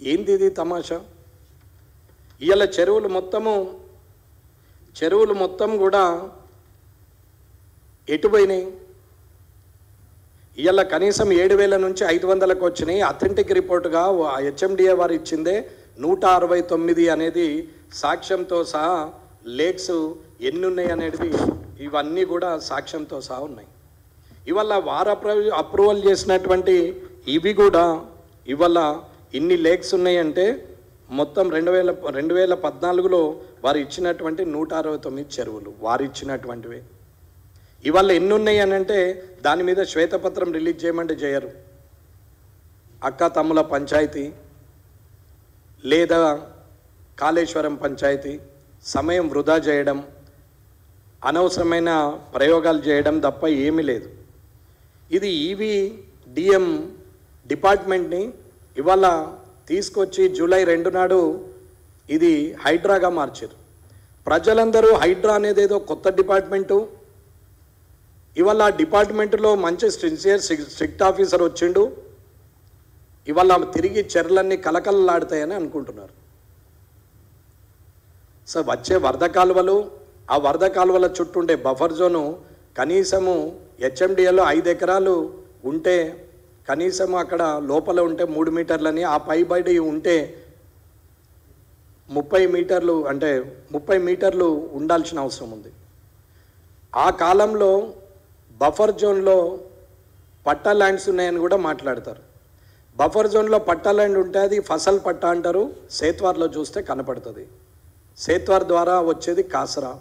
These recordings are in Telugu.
ఏంది ఇది తమాషా? ఇవాళ చెరువులు మొత్తం కూడా ఎటుపోయినాయి? ఇవాళ కనీసం 7,000 నుంచి 500కు వచ్చినాయి. అథెంటిక్ రిపోర్టుగా హెచ్ఎండిఏ వారు ఇచ్చిందే 169 అనేది సాక్ష్యంతో సహా లేక్స్ ఎన్ని ఉన్నాయి అనేది ఇవన్నీ కూడా సాక్ష్యంతో సహా ఉన్నాయి. ఇవాళ వారు అప్రూవల్ చేసినటువంటి ఇవి కూడా ఇవాళ ఇన్ని లేక్స్ ఉన్నాయంటే మొత్తం 2014లో వారు ఇచ్చినటువంటి 169 చెరువులు వారు ఇచ్చినటువంటివి. ఇవాళ ఎన్ని ఉన్నాయి అని అంటే దాని మీద శ్వేతపత్రం రిలీజ్ చేయమంటే చేయరు. అక్క తమ్ముల పంచాయతీ లేదా కాళేశ్వరం పంచాయతీ సమయం వృధా చేయడం, అనవసరమైన ప్రయోగాలు చేయడం తప్ప ఏమీ లేదు. ఇది ఈవీడీఎం డిపార్ట్మెంట్ని ఇవాళ తీసుకొచ్చి జూలై 2 నాడు ఇది హైడ్రాగా మార్చారు. ప్రజలందరూ హైడ్రా అనేది ఏదో కొత్త డిపార్ట్మెంటు, ఇవాళ ఆ డిపార్ట్మెంట్లో మంచి స్ట్రిక్ట్ ఆఫీసర్ వచ్చిండు, ఇవాళ తిరిగి చెర్లన్నీ కలకలలాడుతాయని అనుకుంటున్నారు. సో వచ్చే వరద కాలువలు, ఆ వరద కాలువల చుట్టూ ఉండే బఫర్ జోను కనీసము హెచ్ఎండిఏలో 5 ఎకరాలు ఉంటే కనీసం అక్కడ లోపల ఉంటే 3 మీటర్లని, ఆ పైబడి ఉంటే 30 మీటర్లు అంటే 30 మీటర్లు ఉండాల్సిన అవసరం ఉంది. ఆ కాలంలో బఫర్ జోన్లో పట్టా ల్యాండ్స్ ఉన్నాయని కూడా మాట్లాడతారు. బఫర్ జోన్లో పట్టా ల్యాండ్ ఉంటే అది ఫసల్ పట్టా అంటారు. సేత్వార్లో చూస్తే కనపడుతుంది. సేత్వార్ ద్వారా వచ్చేది కాసరా,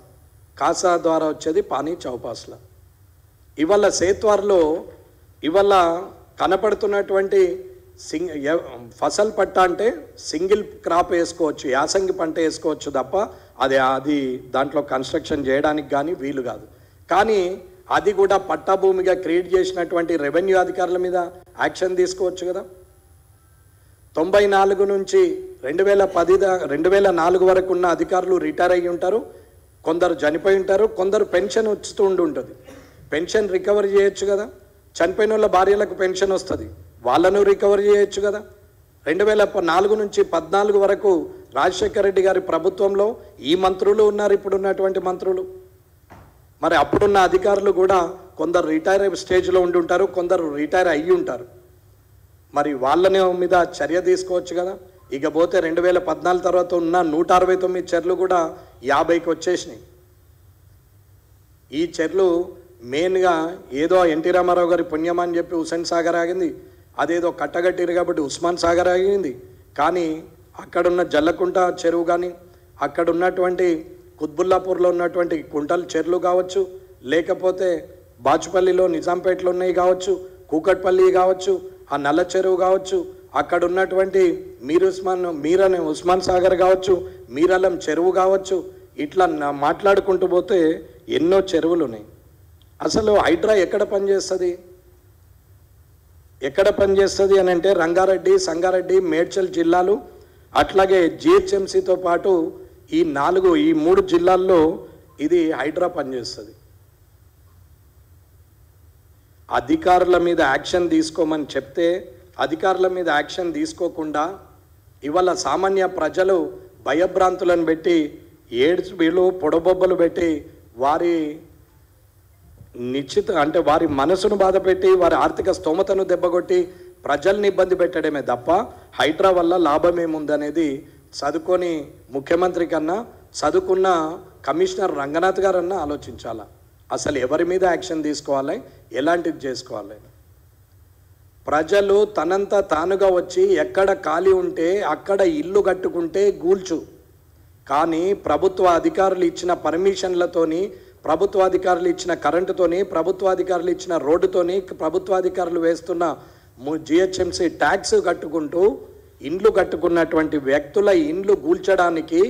కాసరా ద్వారా వచ్చేది పానీ చౌపాస్లా. ఇవాళ సేత్వార్లో ఇవాళ కనపడుతున్నటువంటి ఫసల్ పట్ట అంటే సింగిల్ క్రాప్ వేసుకోవచ్చు, యాసంగి పంట వేసుకోవచ్చు తప్ప అది దాంట్లో కన్స్ట్రక్షన్ చేయడానికి కానీ వీలు కాదు. కానీ అది కూడా పట్టా భూమిగా క్రియేట్ చేసినటువంటి రెవెన్యూ అధికారుల మీద యాక్షన్ తీసుకోవచ్చు కదా. 94 నుంచి 2004 వరకు ఉన్న అధికారులు రిటైర్ అయ్యి ఉంటారు, కొందరు చనిపోయి ఉంటారు, కొందరు పెన్షన్ వస్తూ ఉంటుంది. పెన్షన్ రికవరీ చేయొచ్చు కదా. చనిపోయిన వాళ్ళ భార్యలకు పెన్షన్ వస్తుంది, వాళ్ళను రికవరీ చేయొచ్చు కదా. 2004 నుంచి 14 వరకు రాజశేఖర రెడ్డి గారి ప్రభుత్వంలో ఈ మంత్రులు ఉన్నారు, ఇప్పుడున్నటువంటి మంత్రులు. మరి అప్పుడున్న అధికారులు కూడా కొందరు రిటైర్ స్టేజ్లో ఉండి ఉంటారు, కొందరు రిటైర్ అయ్యి ఉంటారు. మరి వాళ్ళని మీద చర్య తీసుకోవచ్చు కదా. ఇకపోతే 2014 తర్వాత ఉన్న 169 చెర్లు కూడా 50కి వచ్చేసినాయి. ఈ చెర్లు మెయిన్గా ఏదో ఎన్టీ రామారావు గారి పుణ్యం అని చెప్పి హుస్సేన్ సాగర్ ఆగింది, అదేదో కట్టగట్టిరు కాబట్టి ఉస్మాన్ సాగర్ ఆగింది. కానీ అక్కడున్న జల్లకుంట చెరువు కానీ, అక్కడ ఉన్నటువంటి కుత్బుల్లాపూర్లో ఉన్నటువంటి కుంటల్ చెర్లు కావచ్చు, లేకపోతే బాచుపల్లిలో నిజాంపేటలో ఉన్నాయి కావచ్చు, కూకట్పల్లి కావచ్చు, ఆ నల్ల చెరువు కావచ్చు, అక్కడ ఉన్నటువంటి మీరనే ఉస్మాన్ సాగర్ కావచ్చు, మీరలం చెరువు కావచ్చు, ఇట్లా మాట్లాడుకుంటూ పోతే ఎన్నో చెరువులు ఉన్నాయి. అసలు హైడ్రా ఎక్కడ పనిచేస్తుంది అని అంటే రంగారెడ్డి, సంగారెడ్డి, మేడ్చల్ జిల్లాలు, అట్లాగే జిహెచ్ఎంసీతో పాటు ఈ 3 జిల్లాల్లో ఇది హైడ్రా పనిచేస్తుంది. అధికారుల మీద యాక్షన్ తీసుకోమని చెప్తే అధికారుల మీద యాక్షన్ తీసుకోకుండా ఇవాళ సామాన్య ప్రజలు భయభ్రాంతులను పెట్టి వీళ్ళు పొడబొబ్బలు పెట్టి వారి వారి మనసును బాధపెట్టి వారి ఆర్థిక స్తోమతను దెబ్బకొట్టి ప్రజల్ని ఇబ్బంది పెట్టడమే తప్ప హైడ్రా వల్ల లాభం ఏముందనేది చదువుకొని ముఖ్యమంత్రి కన్నా చదువుకున్న కమిషనర్ రంగనాథ్ గారన్నా ఆలోచించాలా. అసలు ఎవరి మీద యాక్షన్ తీసుకోవాలి, ఎలాంటిది చేసుకోవాలి. ప్రజలు తనంతా తానుగా వచ్చి ఎక్కడ ఖాళీ ఉంటే అక్కడ ఇల్లు కట్టుకుంటే గూల్చు. కానీ ప్రభుత్వ అధికారులు ఇచ్చిన పర్మిషన్లతోని, ప్రభుత్వ అధికారులు ఇచ్చిన కరెంటుతోని, ప్రభుత్వ అధికారులు ఇచ్చిన రోడ్డుతోని, ప్రభుత్వ అధికారులు వేస్తున్న జిహెచ్ఎంసీ ట్యాక్స్ కట్టుకుంటూ ఇండ్లు కట్టుకున్నటువంటి వ్యక్తుల ఇండ్లు కూల్చడానికి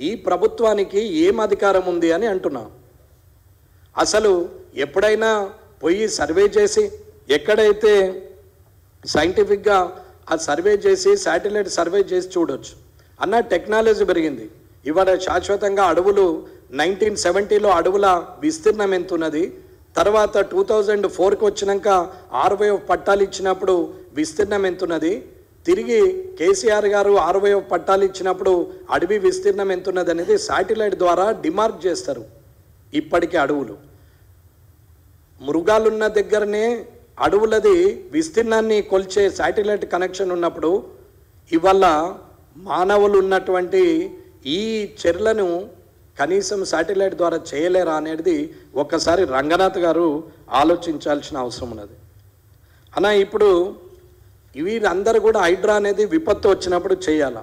ఈ ప్రభుత్వానికి ఏం అధికారం ఉంది అని అంటున్నా. అసలు ఎప్పుడైనా పోయి సర్వే చేసి ఎక్కడైతే సైంటిఫిక్గా ఆ సర్వే చేసి శాటిలైట్ సర్వే చేసి చూడవచ్చు అన్న టెక్నాలజీ పెరిగింది. ఇవాళ శాశ్వతంగా అడవులు 1970లో అడవుల విస్తీర్ణం ఎంత ఉన్నది, తర్వాత 2004కి వచ్చినాక 60 పట్టాలు ఇచ్చినప్పుడు విస్తీర్ణం ఎంత ఉన్నది, తిరిగి కేసీఆర్ గారు 60 పట్టాలు ఇచ్చినప్పుడు అడవి విస్తీర్ణం ఎంత ఉన్నది అనేది శాటిలైట్ ద్వారా డిమార్క్ చేస్తారు. ఇప్పటికీ అడవులు మృగాలున్న దగ్గరనే అడవులది విస్తీర్ణాన్ని కొల్చే శాటిలైట్ కనెక్షన్ ఉన్నప్పుడు ఇవాళ మానవులు ఉన్నటువంటి ఈ చర్యలను కనీసం శాటిలైట్ ద్వారా చేయలేరా అనేది ఒక్కసారి రంగనాథ్ గారు ఆలోచించాల్సిన అవసరం ఉన్నది. అన్న ఇప్పుడు వీరందరూ కూడా హైడ్రా అనేది విపత్తు వచ్చినప్పుడు చేయాలా,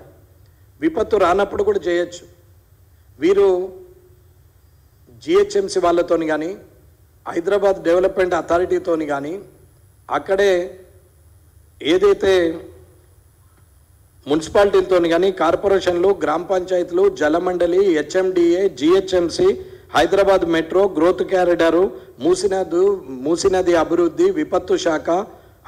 విపత్తు రానప్పుడు కూడా చేయొచ్చు. వీరు జిహెచ్ఎంసీ వాళ్ళతోని కానీ హైదరాబాద్ డెవలప్మెంట్ అథారిటీతోని కానీ అక్కడే ఏదైతే మున్సిపాలిటీలతో కానీ కార్పొరేషన్లు, గ్రామ పంచాయతీలు, Jalamandali, HMDA, GHMC, Hyderabad metro, growth corridor, మూసినది అభివృద్ధి, విపత్తు శాఖ,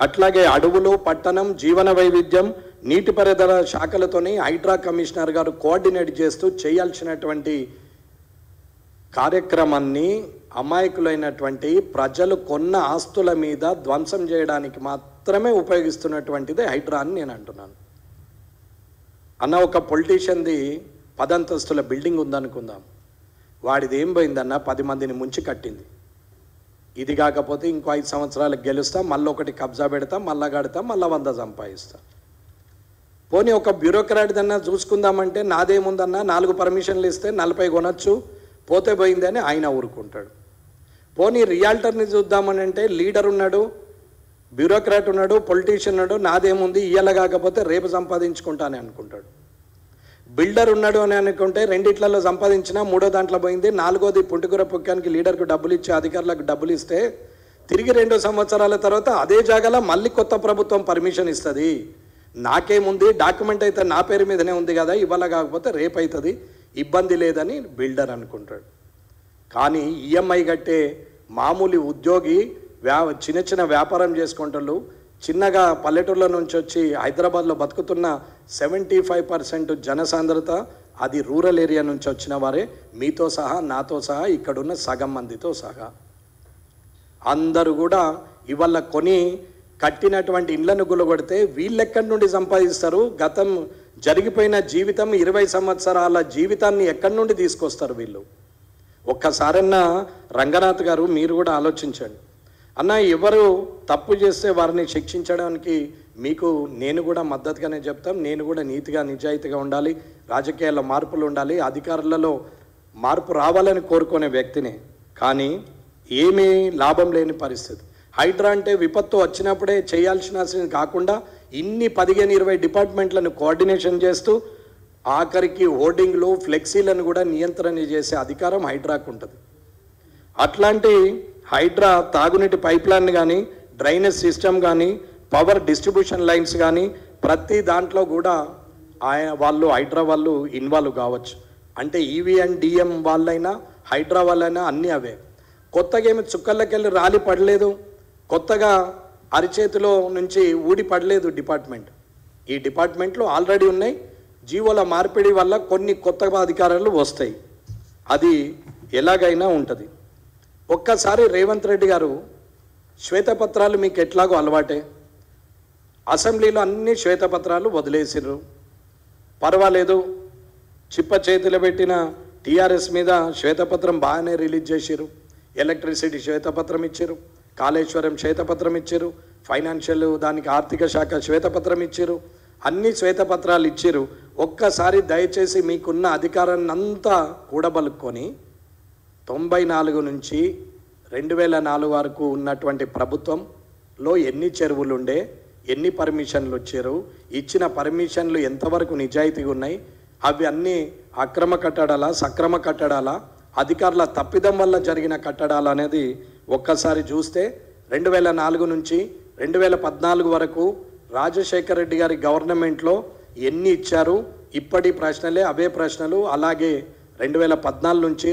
అట్లాగే అడవులు, పట్టణం, జీవన వైవిధ్యం, నీటిపారుదల శాఖలతోని హైడ్రా కమిషనర్ గారు కోఆర్డినేట్ చేస్తూ చేయాల్సినటువంటి కార్యక్రమాన్ని అమాయకులైనటువంటి ప్రజలు కొన్న ఆస్తుల మీద ధ్వంసం చేయడానికి మాత్రమే ఉపయోగిస్తున్నటువంటిది హైడ్రా అని నేను అంటున్నాను. అన్న ఒక పొలిటీషియన్ది 10 అంతస్తుల బిల్డింగ్ ఉందనుకుందాం, వాడిది ఏం పోయిందన్న 10 మందిని ముంచి కట్టింది. ఇది కాకపోతే ఇంకో 5 సంవత్సరాలకు గెలుస్తాం, మళ్ళీ ఒకటి కబ్జా పెడతాం, మళ్ళా కడతాం, మళ్ళీ 100 సంపాదిస్తాం. పోనీ ఒక బ్యూరోక్రాట్దన్నా చూసుకుందామంటే నాదేముందన్నా 4 పర్మిషన్లు ఇస్తే 40 కొనొచ్చు, పోతే పోయిందని ఆయన ఊరుకుంటాడు. పోనీ రియాల్టర్ని చూద్దామని అంటే లీడర్ ఉన్నాడు, బ్యూరోక్రాట్ ఉన్నాడు, పొలిటీషియన్ ఉన్నాడు, నాదేముంది ఇయ్యాల కాకపోతే రేపు సంపాదించుకుంటానే అనుకుంటాడు. బిల్డర్ ఉన్నాడు అని అనుకుంటే 2 సంపాదించినా 3వ దాంట్లో పోయింది, 4వది పుట్టుకూర పుక్కానికి లీడర్కు డబ్బులు ఇచ్చి అధికారులకు డబ్బులు ఇస్తే తిరిగి 2 సంవత్సరాల తర్వాత అదే జాగాలో మళ్ళీ కొత్త ప్రభుత్వం పర్మిషన్ ఇస్తుంది. నాకేముంది, డాక్యుమెంట్ అయితే నా పేరు మీదనే ఉంది కదా, ఇవాళ కాకపోతే రేపు అవుతుంది, ఇబ్బంది లేదని బిల్డర్ అనుకుంటాడు. కానీ ఈఎంఐ కట్టే మామూలు ఉద్యోగి, చిన్న చిన్న వ్యాపారం చేసుకుంటారు, చిన్నగా పల్లెటూళ్ళ నుంచి వచ్చి హైదరాబాద్లో బతుకుతున్న 75% జనసాంద్రత అది రూరల్ ఏరియా నుంచి వచ్చిన వారే, మీతో సహా నాతో సహా ఇక్కడున్న సగం మందితో సహా అందరూ కూడా ఇవాళ కొని కట్టినటువంటి ఇళ్లను గులగొడితే వీళ్ళెక్కడి నుండి సంపాదిస్తారు? గతం జరిగిపోయిన జీవితం 20 సంవత్సరాల జీవితాన్ని ఎక్కడి నుండి తీసుకొస్తారు వీళ్ళు? ఒక్కసారన్నా రంగనాథ్ గారు మీరు కూడా ఆలోచించండి. అన్న ఎవరు తప్పు చేస్తే వారిని శిక్షించడానికి మీకు నేను కూడా మద్దతుగానే చెప్తాం. నేను కూడా నీతిగా నిజాయితీగా ఉండాలి, రాజకీయాల్లో మార్పులు ఉండాలి, అధికారులలో మార్పు రావాలని కోరుకునే వ్యక్తినే. కానీ ఏమీ లాభం లేని పరిస్థితి. హైడ్రా అంటే విపత్తు వచ్చినప్పుడే చేయాల్సిన కాకుండా ఇన్ని 15-20 డిపార్ట్మెంట్లను కోఆర్డినేషన్ చేస్తూ ఆఖరికి హోర్డింగ్లు, ఫ్లెక్సీలను కూడా నియంత్రణ చేసే అధికారం హైడ్రాకు ఉంటుంది. అట్లాంటి హైడ్రా తాగునీటి పైప్లైన్ కానీ, డ్రైనేజ్ సిస్టమ్ కానీ, పవర్ డిస్ట్రిబ్యూషన్ లైన్స్ కానీ ప్రతి దాంట్లో కూడా వాళ్ళు హైడ్రా వాళ్ళు ఇన్వాల్వ్ కావచ్చు. అంటే ఈవీ అండ్ డిఎం వాళ్ళైనా హైడ్రా వాళ్ళైనా అన్నీ అవే. కొత్తగా ఏమి చుక్కల్లోకెళ్ళి రాలి పడలేదు, కొత్తగా అరిచేతిలో నుంచి ఊడి పడలేదు డిపార్ట్మెంట్. ఈ డిపార్ట్మెంట్లో ఆల్రెడీ ఉన్నాయి. జీవోల మార్పిడి వల్ల కొన్ని కొత్త అధికారాలు వస్తాయి, అది ఎలాగైనా ఉంటుంది. ఒక్కసారి రేవంత్ రెడ్డి గారు శ్వేతపత్రాలు మీకు ఎట్లాగో అలవాటే, అసెంబ్లీలో అన్ని శ్వేతపత్రాలు వదిలేసిర్రు, పర్వాలేదు. చిప్ప చేతిలో పెట్టిన టీఆర్ఎస్ మీద శ్వేతపత్రం బాగానే రిలీజ్ చేసిరు. ఎలక్ట్రిసిటీ శ్వేతపత్రం ఇచ్చారు, కాళేశ్వరం శ్వేతపత్రం ఇచ్చారు, ఫైనాన్షియల్ దానికి ఆర్థిక శాఖ శ్వేతపత్రం ఇచ్చారు, అన్ని శ్వేతపత్రాలు ఇచ్చారు. ఒక్కసారి దయచేసి మీకున్న అధికారాన్ని అంతా కూడబలుక్కొని 94 నుంచి 2004 వరకు ఉన్నటువంటి ప్రభుత్వంలో ఎన్ని చెరువులు ఉండే, ఎన్ని పర్మిషన్లు వచ్చారు, ఇచ్చిన పర్మిషన్లు ఎంతవరకు నిజాయితీగా ఉన్నాయి, అవి అన్నీ అక్రమ కట్టడాలా, సక్రమ కట్టడాలా, అధికారుల తప్పిదం వల్ల జరిగిన కట్టడాలు అనేది ఒక్కసారి చూస్తే 2004 నుంచి 2014 వరకు రాజశేఖర రెడ్డి గారి గవర్నమెంట్లో ఎన్ని ఇచ్చారు, ఇప్పటి ప్రశ్నలే అవే ప్రశ్నలు. అలాగే 2014 నుంచి